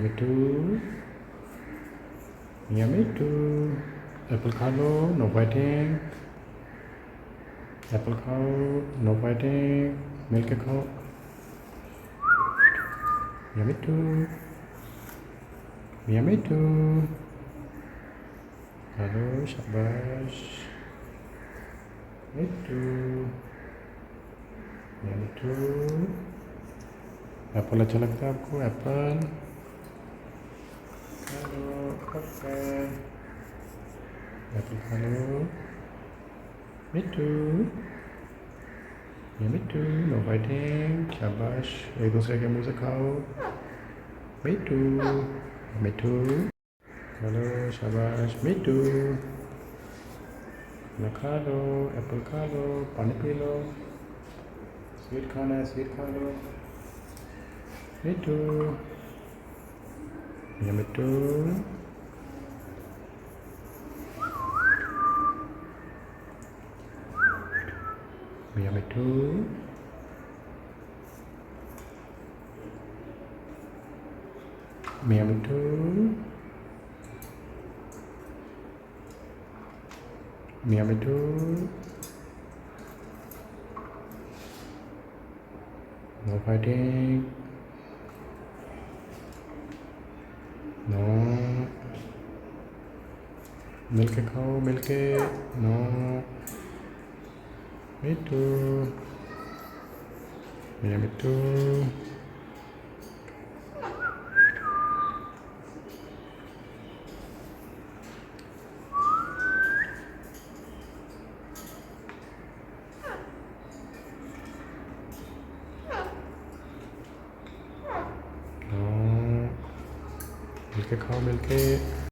मिट्टू मिया मिट्टू Apple खा लो, no fighting. Apple खाओ, no fighting. मिल के खाओ। मिया मिट्टू मिया मिट्टू खा लो, शाबाश। मिट्टू मिया मिट्टू। एप्पल अच्छा लगता है आपको? एप्पल खा लो, एप्पल। एप्पल खा लो। मिट्टू मिया मिट्टू, नो फाइटिंग। शाबाश, एक दूसरे के मुंह से खाओ। मिट्टू मिट्टू खा लो, शाबाश। मिट्टू खाना खा लो, एप्पल खा लो, पानी पी लो। स्वीट खाना है, स्वीट खा लो। मिट्टू मिया मिट्टू मिया मिट्टू मिया मिट्टू मिया मिट्टू नो फाइटिंग। नो मिलके खाओ, मिलके। नो मिट्टू मिया मिट्टू नो मिलके खाओ, मिलके।